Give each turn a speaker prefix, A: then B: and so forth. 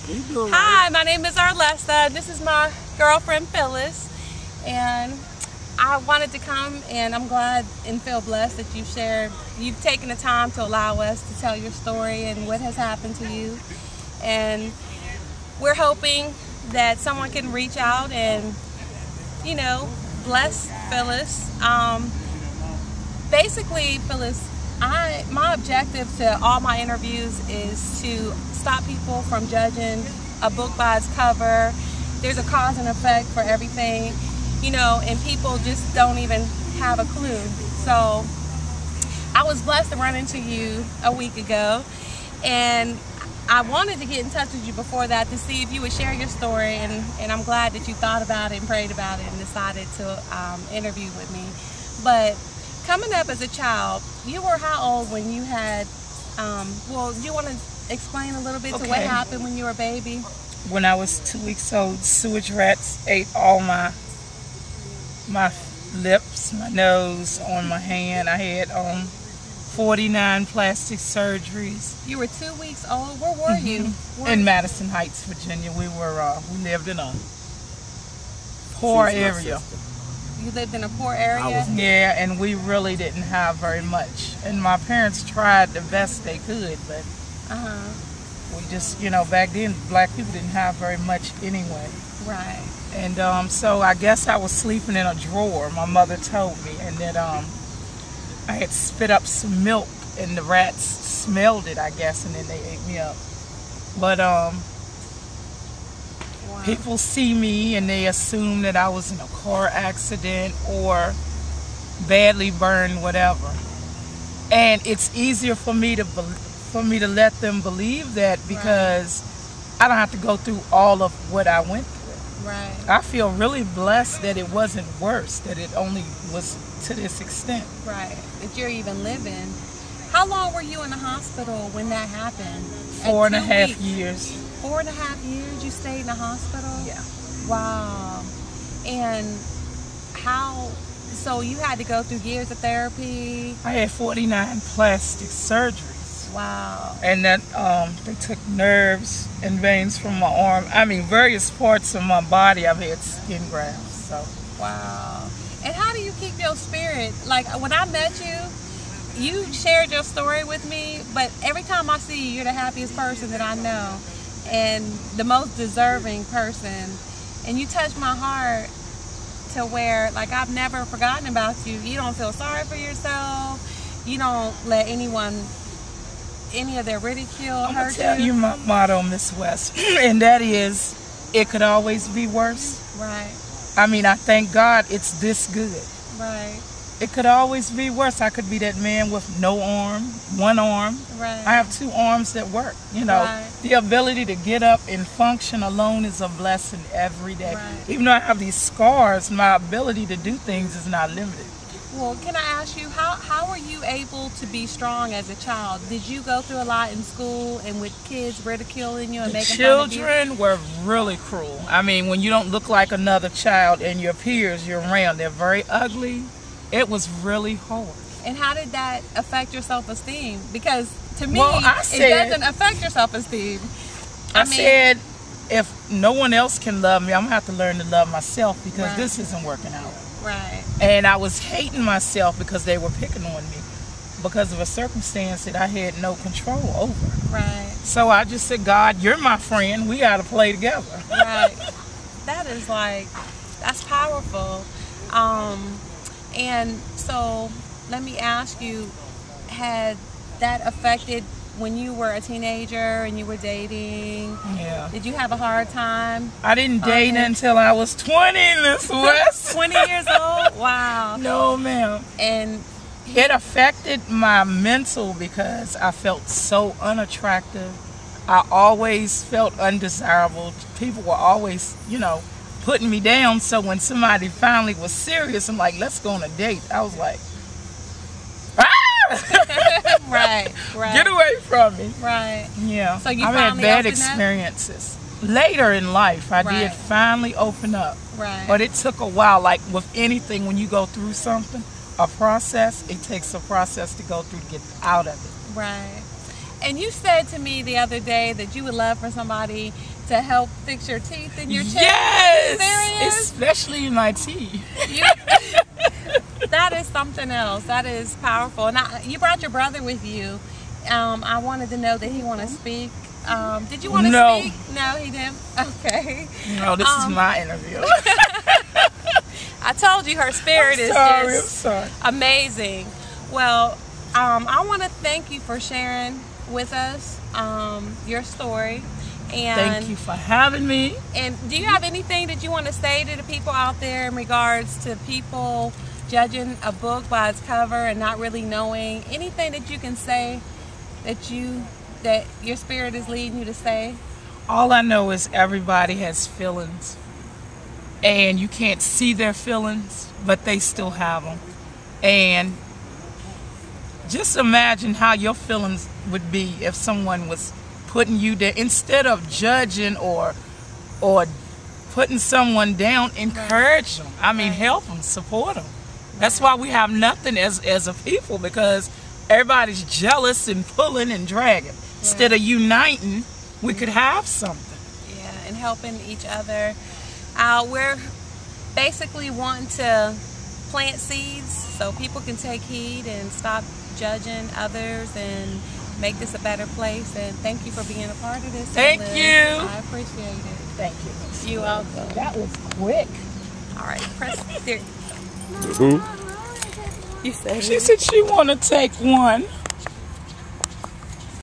A: You doing
B: Hi, my name is Arlessa. This is my girlfriend Phyllis, and I wanted to come, and I'm glad and feel blessed that you've taken the time to allow us to tell your story and what has happened to you. And we're hoping that someone can reach out and, bless Phyllis. Basically, Phyllis, my objective to all my interviews is to stop people from judging a book by its cover. There's a cause and effect for everything, and people just don't even have a clue. So I was blessed to run into you a week ago, and I wanted to get in touch with you before that to see if you would share your story, and I'm glad that you thought about it and prayed about it and decided to interview with me. But coming up as a child, you were how old when you had, do you want to explain a little bit to what happened when you were a baby?
C: When I was 2 weeks old, sewage rats ate all my lips, my nose, on my hand. I had 49 plastic surgeries.
B: You were 2 weeks old? Where were you?
C: In Madison Heights, Virginia. We lived in a poor area.
B: You lived in a poor area?
C: Yeah, and we really didn't have very much. And my parents tried the best they could, but we just, back then, black people didn't have very much anyway.
B: Right.
C: And so I guess I was sleeping in a drawer, my mother told me, and that I had spit up some milk, and the rats smelled it, I guess, and then they ate me up. But people see me and they assume that I was in a car accident or badly burned, whatever. And it's easier for me to let them believe that because I don't have to go through all of what I went through.
B: Right.
C: I feel really blessed that it wasn't worse, that it only was to this extent.
B: Right. That you're even living. How long were you in the hospital when that happened?
C: 4.5 years.
B: 4.5 years you stayed in the hospital?
C: Yeah.
B: Wow. And so you had to go through years of therapy?
C: I had 49 plastic surgeries.
B: Wow.
C: And that they took nerves and veins from my arm. I mean, various parts of my body. I've had skin grafts. So.
B: Wow. And how do you keep your spirit? Like when I met you, you shared your story with me, but every time I see you, you're the happiest person that I know and the most deserving person. And you touch my heart to where, like, I've never forgotten about you. You don't feel sorry for yourself. You don't let any of their ridicule hurt you.
C: I'm gonna tell you my motto, Miss West, and that is, it could always be worse.
B: Right.
C: I mean, I thank God it's this good.
B: Right.
C: It could always be worse. I could be that man with no arm, one arm.
B: Right.
C: I have 2 arms that work.
B: Right.
C: The ability to get up and function alone is a blessing every day.
B: Right.
C: Even though I have these scars, my ability to do things is not limited.
B: Well, can I ask you, how were you able to be strong as a child? Did you go through a lot in school and with kids ridiculing you and making fun of you?
C: Children were really cruel. I mean, when you don't look like another child and your peers you're around, they're very ugly. It was really hard.
B: And how did that affect your self-esteem? Because to me,
C: it
B: doesn't affect your self-esteem. I mean,
C: said, if no one else can love me, I'm going to have to learn to love myself because this isn't working out.
B: Right.
C: And I was hating myself because they were picking on me because of a circumstance that I had no control over.
B: Right.
C: So I just said, God, you're my friend. We got to play together.
B: Right. That's powerful. And so let me ask you, had that affected when you were a teenager and you were dating?
C: Yeah.
B: Did you have a hard time?
C: I didn't date until I was 20, Miss West.
B: 20 years old? Wow.
C: No, ma'am.
B: And
C: it affected my mental because I felt so unattractive. I always felt undesirable. People were always, putting me down. So when somebody finally was serious and like, let's go on a date, I was like,
B: right.
C: Get away from me.
B: Right.
C: Yeah.
B: So you
C: I've
B: finally
C: had bad
B: opened up?
C: experiences. Later in life, I did finally open up.
B: Right.
C: But it took a while. Like with anything, when you go through something, a process, it takes a process to go through to get out of it.
B: Right. And you said to me the other day that you would love for somebody to help fix your teeth and your chair?
C: Yes,
B: Serious?
C: especially my teeth.
B: That is something else. That is powerful. And you brought your brother with you. I wanted to know that he want to speak. Did you want to speak? No, he didn't. Okay.
C: No, this is my interview.
B: I told you her spirit is just amazing. Well, I want to thank you for sharing with us your story. And
C: thank you for having me.
B: And do you have anything that you want to say to the people out there in regards to people judging a book by its cover and not really knowing? Anything that you can say that your spirit is leading you to say?
C: All I know is everybody has feelings, and you can't see their feelings, but they still have them. And just imagine how your feelings would be if someone was putting you there. Instead of judging or putting someone down, encourage them. I mean, help them, support them. That's why we have nothing as a people, because everybody's jealous and pulling and dragging. Instead of uniting, we could have something.
B: Yeah, and helping each other. We're basically wanting to plant seeds so people can take heed and stop judging others and make this a better place. And thank you for being a part of this.
C: Thank you.
B: I appreciate it.
C: Thank you.
B: You're welcome.
C: That was quick.
B: All right, press there.
A: Who?
B: You said
C: She said she want to take one.